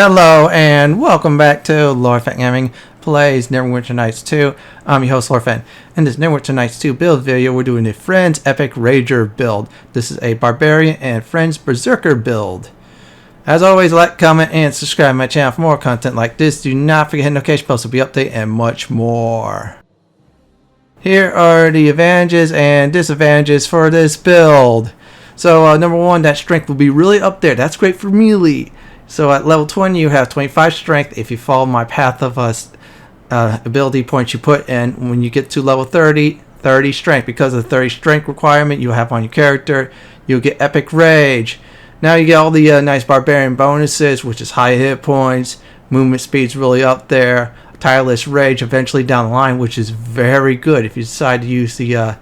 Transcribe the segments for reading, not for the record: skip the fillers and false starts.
Hello and welcome back to Lord Fenton Gaming Plays Neverwinter Nights 2. I'm your host Lord Fenton. In this Neverwinter Nights 2 build video, we're doing a Friends Epic Rager build. This is a Barbarian and Frenzied Berserker build. As always, like, comment, and subscribe to my channel for more content like this. Do not forget to hit notification bells to be updated and much more. Here are the advantages and disadvantages for this build. So number one, that strength will be really up there. That's great for melee. So at level 20 you have 25 strength if you follow my path of ability points you put in. When you get to level 30 strength. Because of the 30 strength requirement you have on your character, you'll get epic rage. Now you get all the nice barbarian bonuses, which is high hit points, movement speed's really up there, tireless rage eventually down the line, which is very good if you decide to use the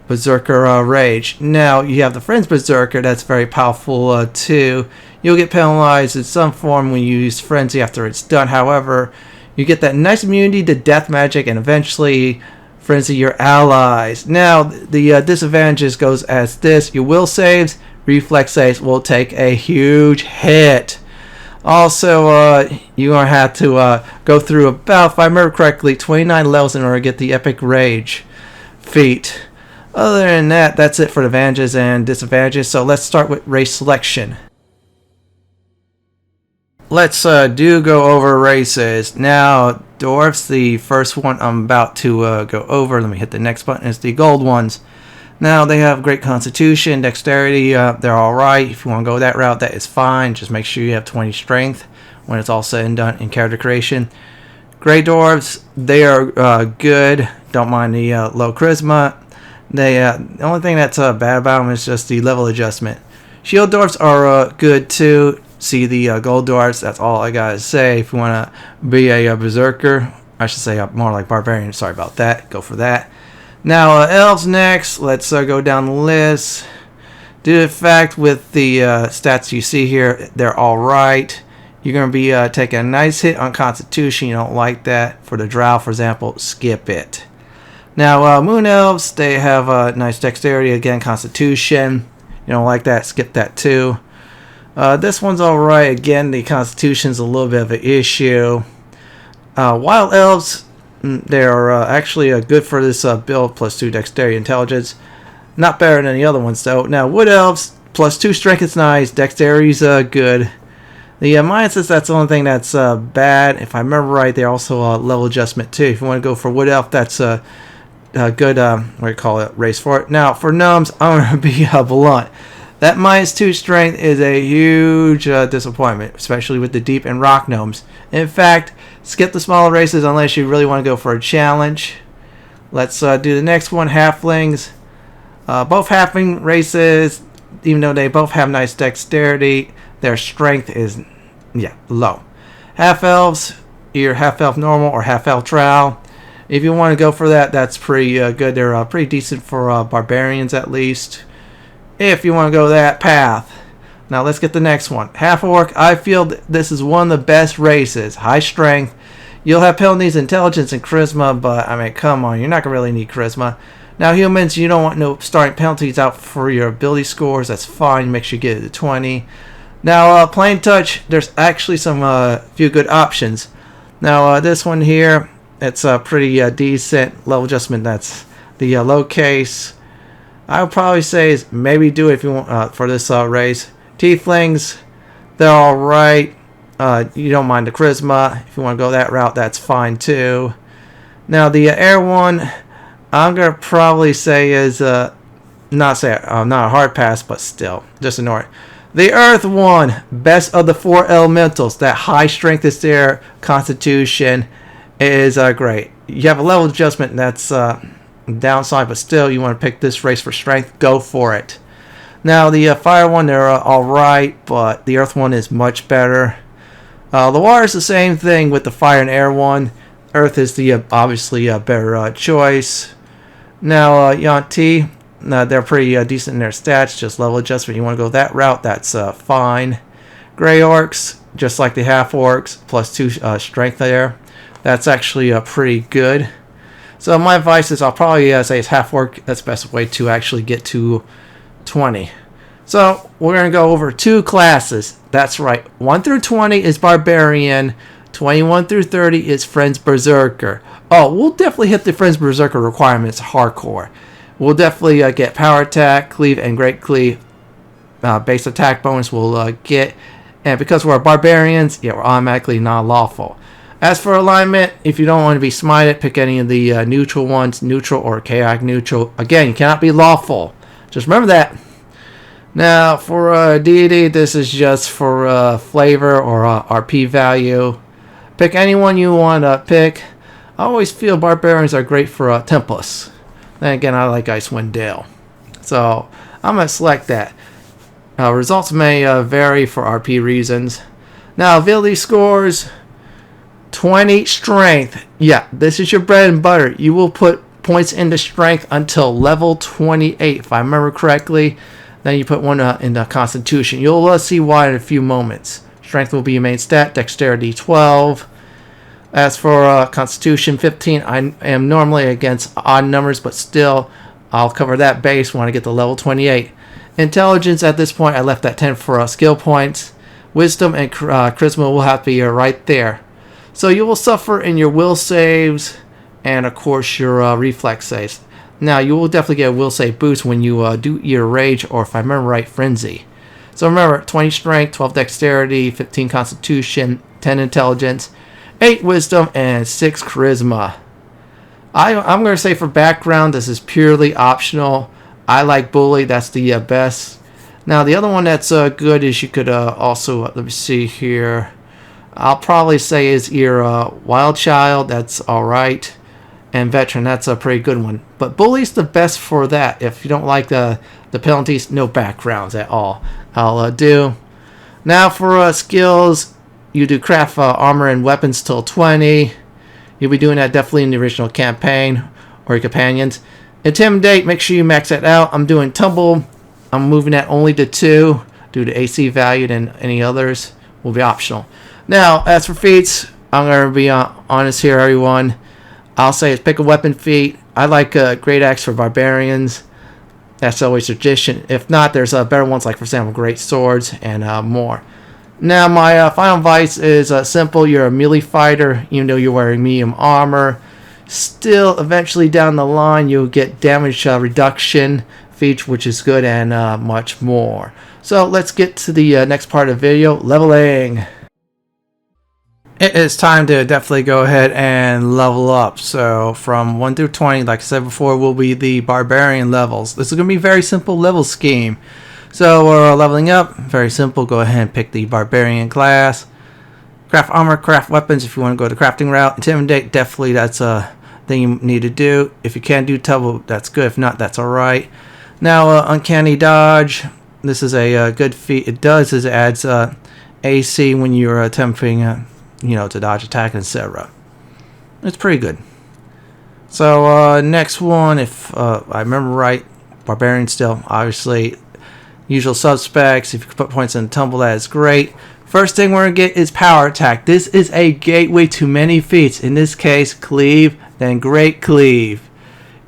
Berserker rage. Now you have the Frenzied Berserker, that's very powerful too. You'll get penalized in some form when you use Frenzy after it's done. However, you get that nice immunity to death magic and eventually frenzy your allies. Now the disadvantages goes as this: your will saves, reflex saves will take a huge hit. Also, you're going to have to go through about, if I remember correctly, 29 levels in order to get the epic rage feat. Other than that, that's it for the advantages and disadvantages. So let's start with race selection. Let's do go over races. Now, dwarves, the first one I'm about to go over. Let me hit the next button. Is the gold ones. Now, they have great constitution, dexterity. They're alright. If you want to go that route, that is fine. Just make sure you have 20 strength when it's all said and done in character creation. Gray dwarves, they are good. Don't mind the low charisma. The only thing that's bad about them is just the level adjustment. Shield dwarves are good too. See the gold dwarves, that's all I gotta say. If you want to be a berserker, I should say more like barbarian, sorry about that, go for that. Now elves next. Let's go down the list. Due to the fact with the stats you see here, they're alright. You're going to be taking a nice hit on constitution. You don't like that. For the drow, for example, skip it. Now moon elves, they have a nice dexterity, again constitution. You don't like that, skip that too. This one's alright. Again, the constitution's a little bit of an issue. Wild elves, they're actually good for this build, +2 dexterity intelligence. Not better than the other ones though. Now wood elves, +2 strength is nice, dexterity's good. The minuses, that's the only thing that's bad. If I remember right, they're also level adjustment too. If you want to go for wood elf, that's a good what do you call it, race for it. Now for gnomes, I'm going to be blunt. That -2 strength is a huge disappointment, especially with the deep and rock gnomes. In fact, skip the smaller races unless you really want to go for a challenge. Let's do the next one, halflings. Both halfling races, even though they both have nice dexterity, their strength is low. Half elves, either half elf normal or half elf drow. If you want to go for that, that's pretty good. They're pretty decent for barbarians at least. If you want to go that path. Now let's get the next one. Half orc, I feel this is one of the best races. High strength. You'll have penalties, intelligence, and charisma, but I mean, come on, you're not going to really need charisma. Now humans, you don't want no starting penalties out for your ability scores. That's fine. Make sure you get it to 20. Now plain touch, there's actually some few good options. Now this one here, it's pretty decent. Level adjustment, that's the low case. I would probably say is maybe do it if you want for this race. Tieflings, they're alright. You don't mind the charisma. If you want to go that route, that's fine too. Now the air one, I'm gonna probably say is not a hard pass, but still just ignore it. The earth one, best of the 4 elementals. That high strength is there. Constitution is great. You have a level adjustment that's downside, but still you want to pick this race for strength, go for it. Now the fire one, they're alright, but the earth one is much better. The water is the same thing with the fire and air one. Earth is the obviously better choice. Now Yanti, they're pretty decent in their stats, just level adjustment. You want to go that route, that's fine. Gray orcs, just like the half orcs, +2 strength there. That's actually pretty good. So my advice is I'll probably say it's half orc. That's the best way to actually get to 20. So we're going to go over 2 classes. That's right. 1 through 20 is Barbarian. 21 through 30 is Frenzied Berserker. Oh, we'll definitely hit the Frenzied Berserker requirements hardcore. We'll definitely get power attack, cleave, and great cleave. Base attack bonus we'll get. And because we're barbarians, yeah, we're automatically non-lawful. As for alignment, if you don't want to be smited, pick any of the neutral ones, neutral or chaotic neutral. Again, you cannot be lawful. Just remember that. Now, for Deity, this is just for flavor or RP value. Pick anyone you want to pick. I always feel barbarians are great for Tempest. Then again, I like Icewind Dale. So, I'm going to select that. Results may vary for RP reasons. Now, ability scores. 20 strength. Yeah, this is your bread and butter. You will put points into strength until level 28, if I remember correctly. Then you put one into constitution. You'll see why in a few moments. Strength will be your main stat. Dexterity 12. As for constitution 15, I am normally against odd numbers, but still I'll cover that base when I get to level 28. Intelligence at this point I left at 10 for skill points. Wisdom and charisma will have to be right there. So you will suffer in your will saves and of course your reflex saves. Now you will definitely get a will save boost when you do your rage or if I remember right, frenzy. So remember 20 strength, 12 dexterity, 15 constitution, 10 intelligence, 8 wisdom, and 6 charisma. I'm going to say for background this is purely optional. I like bully, that's the best. Now the other one that's good is you could also, let me see here. I'll probably say is your Wild Child, that's alright. And Veteran, that's a pretty good one. But Bully's the best for that. If you don't like the penalties, no backgrounds at all. I'll do. Now for skills, you do craft armor and weapons till 20. You'll be doing that definitely in the original campaign or your companions. Intimidate, make sure you max that out. I'm doing tumble. I'm moving that only to 2 due to AC value, and any others will be optional. Now, as for feats, I'm going to be honest here, everyone. I'll say it's pick a weapon feat. I like Great Axe for Barbarians. That's always tradition. If not, there's better ones like, for example, Great Swords and more. Now, my final advice is simple. You're a melee fighter, even though you're wearing medium armor. Still, eventually down the line, you'll get damage reduction feat, which is good, and much more. So, let's get to the next part of the video, leveling. It is time to definitely go ahead and level up. So from 1 through 20, like I said before, will be the Barbarian levels. This is going to be a very simple level scheme. So we're leveling up. Very simple. Go ahead and pick the Barbarian class. Craft armor, craft weapons if you want to go the crafting route. Intimidate, definitely that's a thing you need to do. If you can do tumble, that's good. If not, that's alright. Now Uncanny Dodge. This is a good feat. It does is it adds AC when you're attempting to dodge attack, etc. It's pretty good. So next one, if I remember right, Barbarian still, obviously, usual suspects. If you can put points in tumble, that is great. First thing we're going to get is power attack. This is a gateway to many feats. In this case, cleave, then great cleave.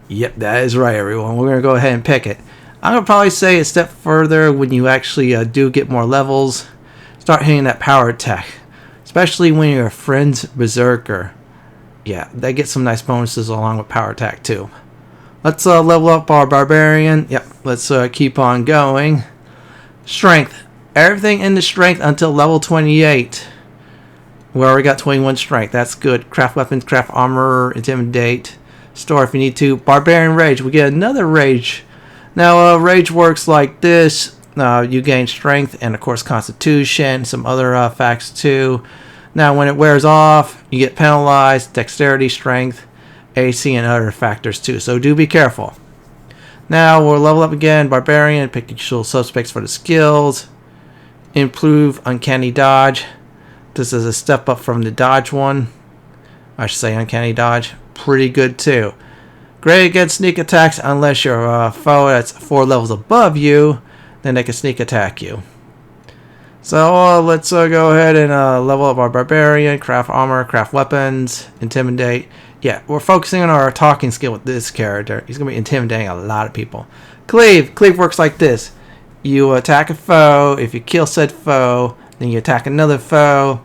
Yep, that is right, everyone. We're going to go ahead and pick it. I'm going to probably say a step further when you actually do get more levels. Start hitting that power attack. Especially when you're a Frenzied Berserker. Yeah, they get some nice bonuses along with power attack too. Let's level up our Barbarian. Yep, let's keep on going. Strength. Everything in the strength until level 28. We already got 21 strength. That's good. Craft weapons, craft armor, intimidate. Store if you need to. Barbarian Rage. We get another Rage. Now, Rage works like this. You gain strength and, of course, constitution. Some other facts too. Now, when it wears off, you get penalized, dexterity, strength, AC, and other factors too. So do be careful. Now, we'll level up again. Barbarian, pick usual suspects for the skills. Improve Uncanny Dodge. This is a step up from the Dodge one. I should say Uncanny Dodge. Pretty good too. Great against sneak attacks unless your foe that's 4 levels above you. Then they can sneak attack you. So let's go ahead and level up our Barbarian, craft armor, craft weapons, intimidate. Yeah, we're focusing on our talking skill with this character. He's going to be intimidating a lot of people. Cleave. Cleave works like this. You attack a foe. If you kill said foe, Then you attack another foe.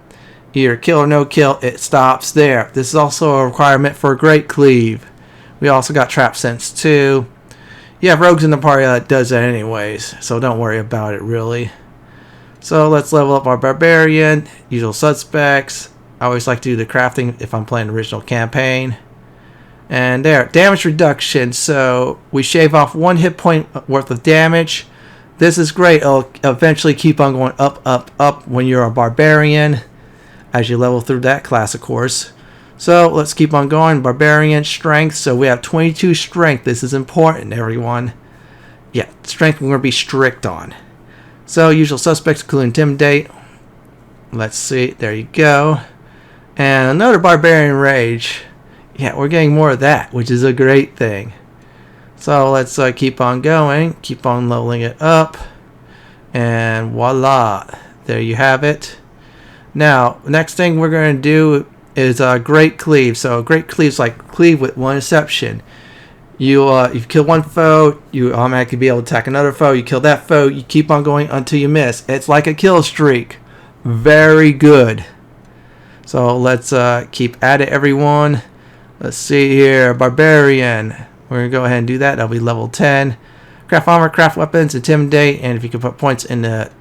Either kill or no kill, it stops there. This is also a requirement for a Great Cleave. We also got Trap Sense too. You have rogues in the party that does that anyways, so don't worry about it really. So let's level up our Barbarian. Usual suspects. I always like to do the crafting if I'm playing the original campaign. And there, damage reduction. So we shave off 1 hit point worth of damage. This is great. It'll eventually keep on going up, up, up when you're a Barbarian, as you level through that class, of course. So let's keep on going. Barbarian strength. So we have 22 strength. This is important, everyone. Yeah, strength we're going to be strict on. So usual suspects include Intimidate. Let's see. There you go. And another Barbarian Rage. Yeah, we're getting more of that, which is a great thing. So let's keep on going. Keep on leveling it up. And voila. There you have it. Now, next thing we're going to do is a Great Cleave. So Great Cleave's like cleave with one exception. You kill one foe, you automatically be able to attack another foe. You kill that foe, you keep on going until you miss. It's like a kill streak. Very good. So let's keep at it, everyone. Let's see here. Barbarian. We're going to go ahead and do that. That'll be level 10. Craft armor, craft weapons, intimidate, and if you can put points in the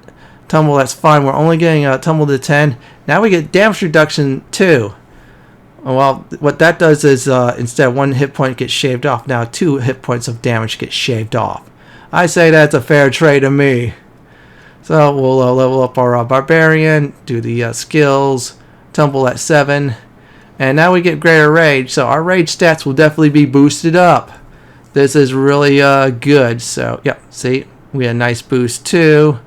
tumble, that's fine. We're only getting tumble to 10. Now we get damage reduction 2. Well, what that does is instead of 1 hit point gets shaved off, now 2 hit points of damage get shaved off. I say that's a fair trade to me. So we'll level up our Barbarian, do the skills, tumble at 7. And now we get greater rage, so our rage stats will definitely be boosted up. This is really good. So, yeah, see, we had a nice boost too,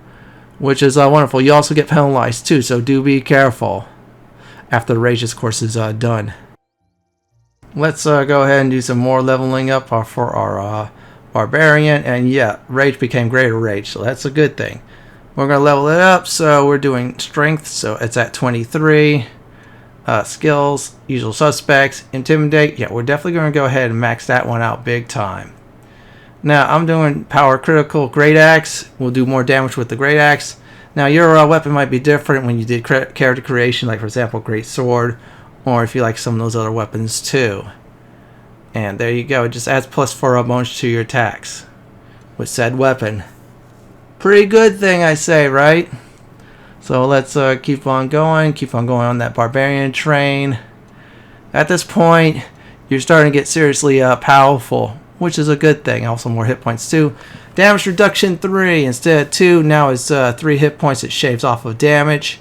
which is wonderful. You also get penalized too, so do be careful after the rage course is done. Let's go ahead and do some more leveling up for our Barbarian. And yeah, rage became greater rage, so that's a good thing. We're going to level it up, so we're doing strength, so it's at 23. Skills, usual suspects, intimidate. Yeah, we're definitely going to go ahead and max that one out big time. Now, I'm doing power critical great axe. We'll do more damage with the great axe. Now, your weapon might be different when you did character creation, like for example, great sword, or if you like some of those other weapons too. And there you go. It just adds +4 bonus to your attacks with said weapon. Pretty good thing, I say, right? So let's keep on going on that Barbarian train. At this point, you're starting to get seriously powerful, which is a good thing. Also more hit points too. Damage reduction 3 instead of 2. Now it's 3 hit points it shaves off of damage,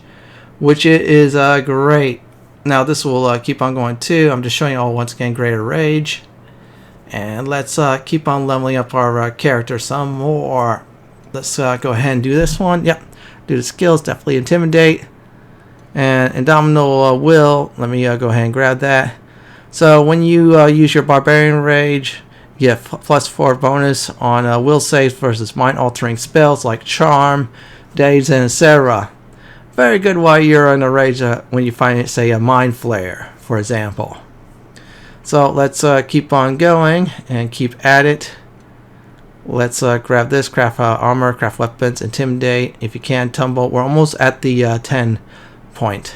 which it is great. Now this will keep on going too. I'm just showing you all once again greater rage. And let's keep on leveling up our character some more. Let's go ahead and do this one. Yep. Do the skills, definitely intimidate. And indomitable will. Let me go ahead and grab that. So when you use your Barbarian Rage, you get +4 bonus on will saves versus mind-altering spells like Charm, Daze, and etc. Very good while you're in a rage when you find, say, a Mind Flare, for example. So let's keep on going and keep at it. Let's grab this, craft armor, craft weapons, intimidate. If you can, tumble. We're almost at the 10 point.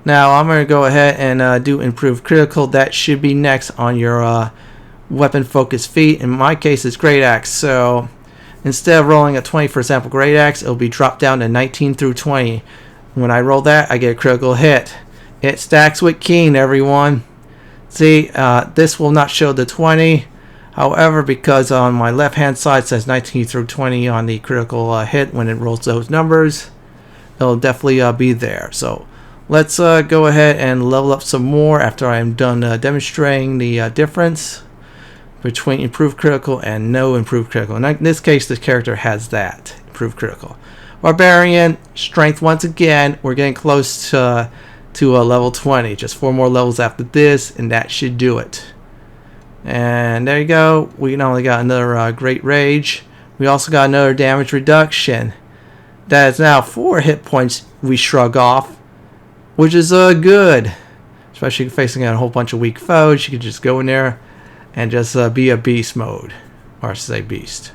Now I'm going to go ahead and do improved critical. That should be next on your weapon focused feat. In my case, it's great axe. So instead of rolling a 20, for example, great axe, it'll be dropped down to 19 through 20. When I roll that, I get a critical hit. It stacks with keen, everyone. See, this will not show the 20. However, because on my left hand side it says 19 through 20 on the critical hit when it rolls those numbers, it'll definitely be there. So let's go ahead and level up some more after I'm done demonstrating the difference between improved critical and no improved critical. In this case, this character has that improved critical. Barbarian strength once again. We're getting close to level 20. Just 4 more levels after this, and that should do it. And there you go. We not only got another great rage, we also got another damage reduction. That is now 4 hit points we shrug off, which is good. Especially facing a whole bunch of weak foes, you can just go in there and just be a beast mode, or I should say beast.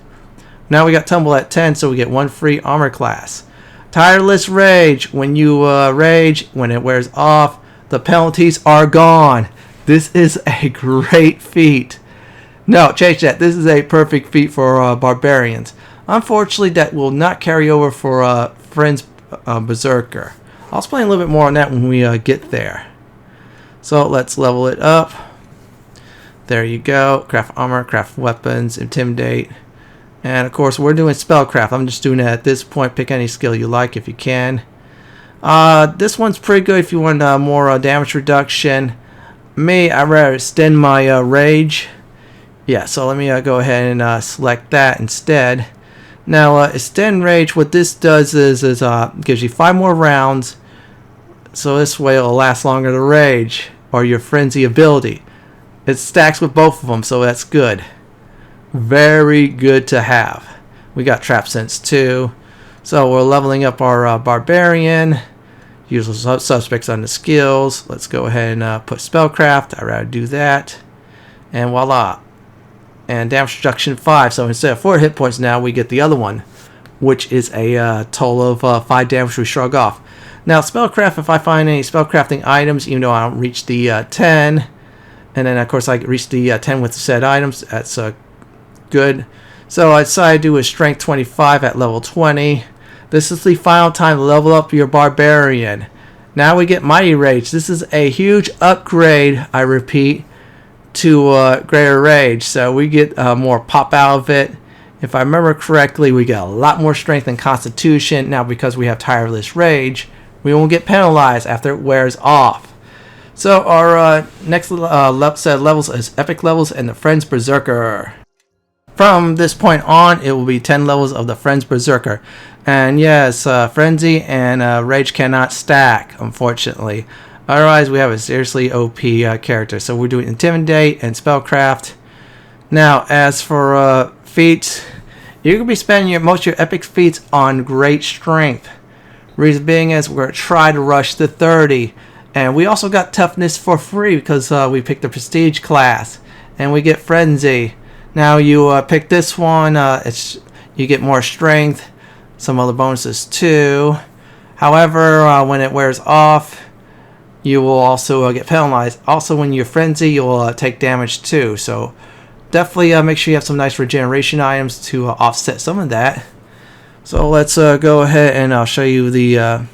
Now we got tumble at 10, so we get 1 free armor class. Tireless Rage. When you rage, when it wears off, the penalties are gone. This is a great feat. No, change that. This is a perfect feat for barbarians. Unfortunately, that will not carry over for Friends Berserker. I'll explain a little bit more on that when we get there. So let's level it up. There you go. Craft armor, craft weapons, intimidate. And of course, we're doing spellcraft. I'm just doing that at this point. Pick any skill you like if you can. This one's pretty good if you want more damage reduction. Me, I'd rather extend my rage. Yeah, so let me go ahead and select that instead. Now, extend rage, what this does is gives you 5 more rounds. So this way it'll last longer to rage, or your frenzy ability. It stacks with both of them, so that's good. Very good to have. We got trap sense too. So we're leveling up our barbarian. Usual suspects on the skills. Let's go ahead and put spellcraft. I'd rather do that. And voila. And damage reduction 5. So instead of 4 hit points now, we get the other one, which is a total of 5 damage we shrug off. Now spellcraft, if I find any spellcrafting items, even though I don't reach the 10, and then of course I reach the 10 with the said items, that's good. So I decided to do a strength 25 at level 20. This is the final time to level up your barbarian. Now we get mighty rage. This is a huge upgrade, I repeat, to greater rage. So we get more pop out of it. If I remember correctly, we get a lot more strength and constitution. Now because we have tireless rage, we won't get penalized after it wears off. So our next set of levels is epic levels and the Friends Berserker. From this point on, it will be 10 levels of the Friends Berserker. And yes, Frenzy and Rage cannot stack, unfortunately. Otherwise, we have a seriously OP character. So we're doing Intimidate and Spellcraft. Now, as for feats, you're going to be spending most of your epic feats on Great Strength. Reason being is we're going to try to rush to 30. And we also got Toughness for free because we picked the Prestige class. And we get Frenzy. Now you pick this one, you get more strength, some other bonuses too. However, when it wears off, you will also get penalized. Also, when you're frenzy, you'll take damage too. So definitely make sure you have some nice regeneration items to offset some of that. So let's go ahead and I'll show you the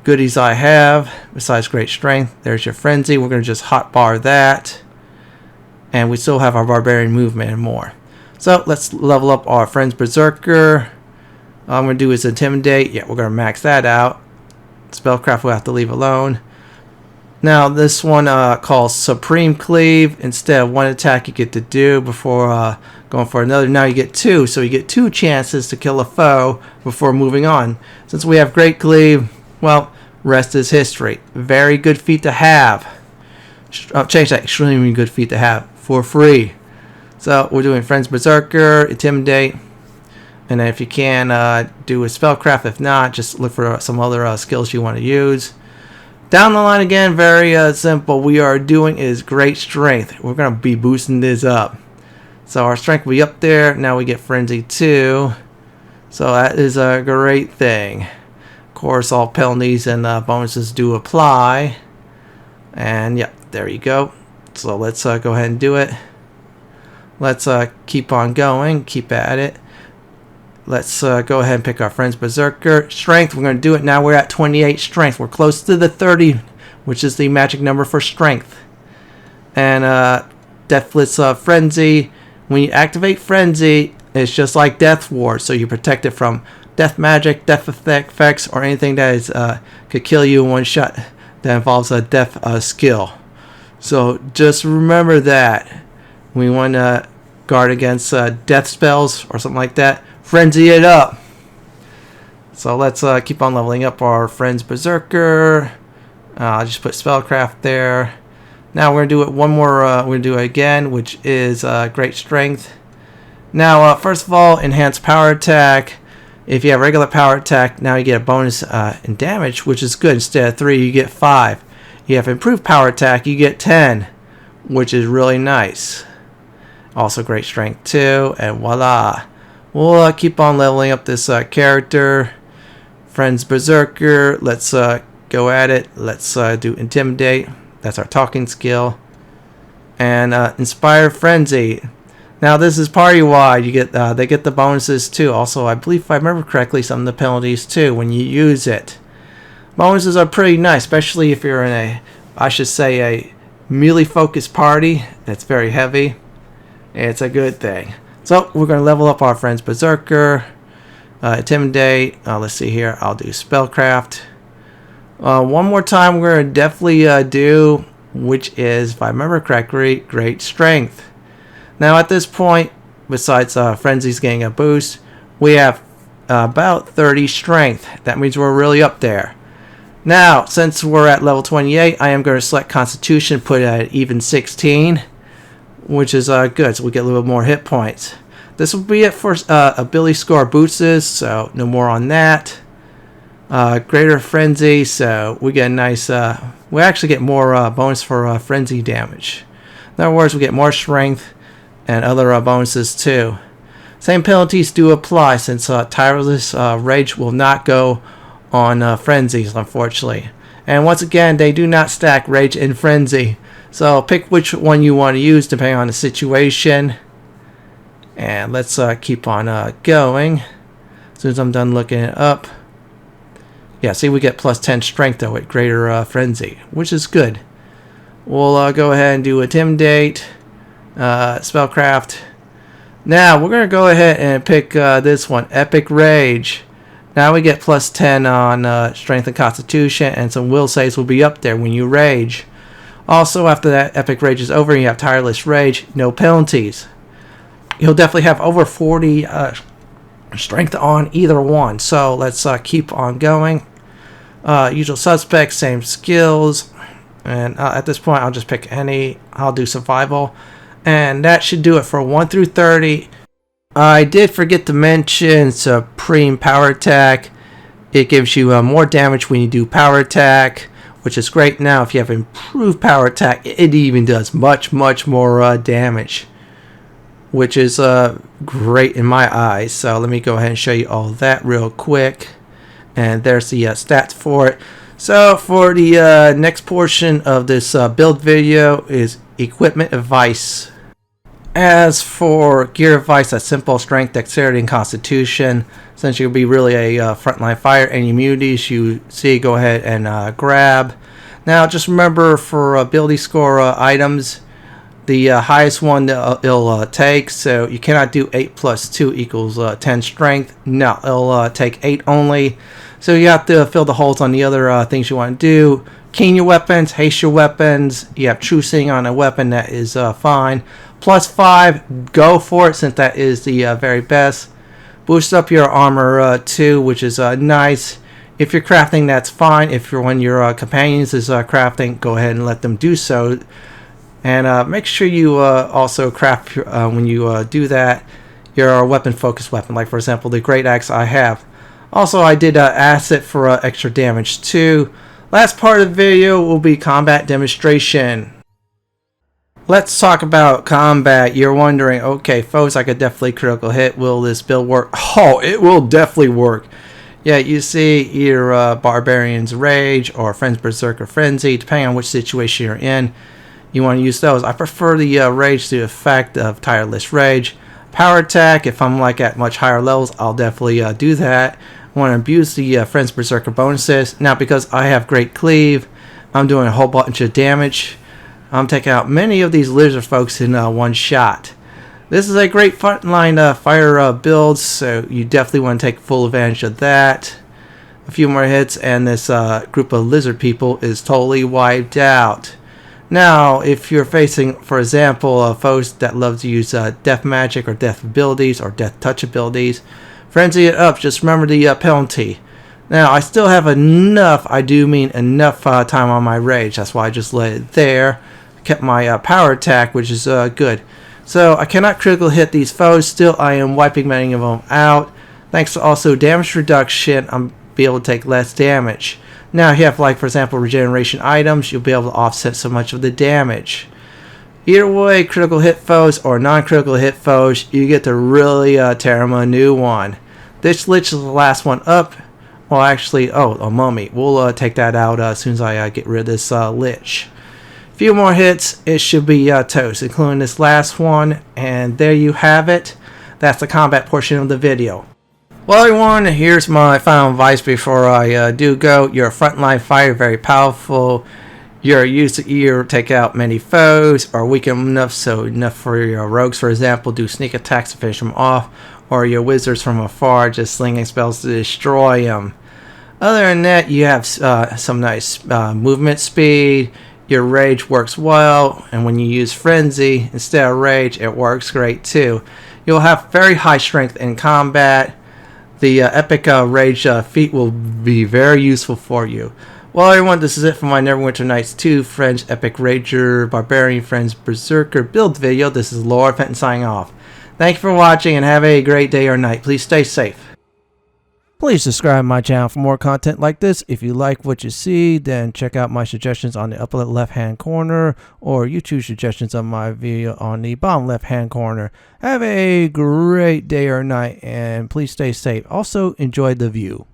goodies I have besides great strength. There's your frenzy. We're going to just hotbar that. And we still have our barbarian movement and more. So let's level up our Friends Berserker. All I'm going to do is intimidate. Yeah, we're going to max that out. Spellcraft we'll have to leave alone. Now this one called Supreme Cleave. Instead of one attack you get to do before going for another. Now you get 2. So you get 2 chances to kill a foe before moving on. Since we have Great Cleave, well, rest is history. Very good feat to have. I'll change that. Extremely good feat to have. For free. So we're doing Friends Berserker, Intimidate, and then if you can do a Spellcraft. If not, just look for some other skills you want to use. Down the line again, very simple. We are doing is Great Strength. We're going to be boosting this up. So our strength will be up there. Now we get Frenzy too. So that is a great thing. Of course, all penalties and bonuses do apply. And yeah, there you go. So let's go ahead and do it. Let's keep on going. Keep at it. Let's go ahead and pick our Friends Berserker. Strength, we're going to do it now. We're at 28 strength. We're close to the 30, which is the magic number for strength. And Deathless Frenzy. When you activate Frenzy, it's just like Death Ward. So you protect it from death magic, death effects, or anything that is could kill you in one shot that involves a death skill. So just remember that. We want to guard against death spells or something like that. Frenzy it up. So let's keep on leveling up our Friends Berserker. I'll just put Spellcraft there. Now we're going to do it one more. We're going to do it again, which is Great Strength. Now, first of all, Enhanced Power Attack. If you have regular power attack, now you get a bonus in damage, which is good. Instead of 3, you get 5. You have improved power attack, you get 10, which is really nice. Also great strength too, and voila. We'll keep on leveling up this character. Friends Berserker, let's go at it. Let's do Intimidate. That's our talking skill. And Inspire Frenzy. Now this is party-wide. You get they get the bonuses too. Also, I believe if I remember correctly, some of the penalties too when you use it. Bonuses are pretty nice, especially if you're in a, I should say, a melee-focused party that's very heavy. It's a good thing. So we're going to level up our Friends Berserker, Intimidate. Let's see here. I'll do Spellcraft. One more time, we're going to definitely do, which is, if I remember correctly, Great Strength. Now at this point, besides Frenzy's getting a boost, we have about 30 Strength. That means we're really up there. Now, since we're at level 28, I am going to select Constitution, put it at even 16, which is good, so we get a little more hit points. This will be it for ability score boosts, so no more on that. Greater Frenzy, so we get a nice, we actually get more bonus for Frenzy damage. In other words, we get more Strength and other bonuses too. Same penalties do apply, since Tireless Rage will not go on Frenzies, unfortunately. And once again, they do not stack Rage and Frenzy. So pick which one you want to use depending on the situation. And let's keep on going. As soon as I'm done looking it up. Yeah, see, we get plus 10 strength though at Greater Frenzy, which is good. We'll go ahead and do Intimidate, Spellcraft. Now, we're going to go ahead and pick this one, Epic Rage. Now we get plus 10 on Strength and Constitution, and some will saves will be up there when you rage. Also, after that Epic Rage is over, you have Tireless Rage, no penalties. You'll definitely have over 40 Strength on either one, so let's keep on going. Usual suspects, same skills, and at this point I'll just pick any. I'll do Survival, and that should do it for 1 through 30. I did forget to mention Supreme Power Attack. It gives you more damage when you do Power Attack, which is great. Now, if you have Improved Power Attack, it even does much more damage, which is great in my eyes. So let me go ahead and show you all that real quick. And there's the stats for it. So for the next portion of this build video is Equipment Advice. As for gear advice, that's simple: Strength, Dexterity, and Constitution. Since you'll be really a frontline fighter, any immunities you see, go ahead and grab. Now, just remember for ability score items, the highest one that it'll take. So you cannot do 8 plus 2 equals 10 strength. No, it'll take 8 only. So you have to fill the holes on the other things you want to do. Keen your weapons, haste your weapons. You have true seeing on a weapon, that is fine. Plus 5, go for it, since that is the very best. Boost up your armor too, which is nice. If you're crafting, that's fine. If you're one of your companions is crafting, go ahead and let them do so. And make sure you also craft when you do that your weapon focused weapon, like for example the great axe I have. Also, I did asset for extra damage too. Last part of the video will be combat demonstration. Let's talk about combat. You're wondering, okay, foes I could definitely critical hit. Will this build work? Oh, it will definitely work. Yeah, you see either Barbarian's Rage or Friends Berserker Frenzy, depending on which situation you're in. You want to use those. I prefer the Rage to the effect of Tireless Rage. Power Attack, if I'm like at much higher levels, I'll definitely do that. I want to abuse the Friends Berserker bonuses. Now, because I have Great Cleave, I'm doing a whole bunch of damage. I'm taking out many of these lizard folks in one shot. This is a great frontline fire build, so you definitely want to take full advantage of that. A few more hits, and this group of lizard people is totally wiped out. Now, if you're facing, for example, foes that love to use death magic or death abilities or death touch abilities, frenzy it up. Just remember the penalty. Now, I still have enough, I do mean enough time on my rage. That's why I just let it there. Kept my power attack, which is good. So I cannot critical hit these foes. Still, I am wiping many of them out. Thanks to also damage reduction, I'm be able to take less damage. Now, if you have, like for example, regeneration items, you'll be able to offset so much of the damage. Either way, critical hit foes or non-critical hit foes, you get to really tear them a new one. This Lich is the last one up. Well, actually, a mummy. We'll take that out as soon as I get rid of this lich. Few more hits, it should be toast, including this last one. And there you have it. That's the combat portion of the video. Well, everyone, here's my final advice before I do go. You're a frontline fighter, very powerful. You're used to either take out many foes or weaken enough, so enough for your rogues, for example, do sneak attacks to finish them off, or your wizards from afar just slinging spells to destroy them. Other than that, you have some nice movement speed. Your rage works well, and when you use frenzy instead of rage, it works great too. You'll have very high strength in combat. The epic rage feat will be very useful for you. Well, everyone, this is it for my Neverwinter Nights 2 French Epic Rager Barbarian Frenzied Berserker build video. This is Lord Fenton signing off. Thank you for watching and have a great day or night. Please stay safe. Please subscribe to my channel for more content like this. If you like what you see, then check out my suggestions on the upper left hand corner, or YouTube suggestions of my video on the bottom left hand corner. Have a great day or night, and please stay safe. Also, enjoy the view.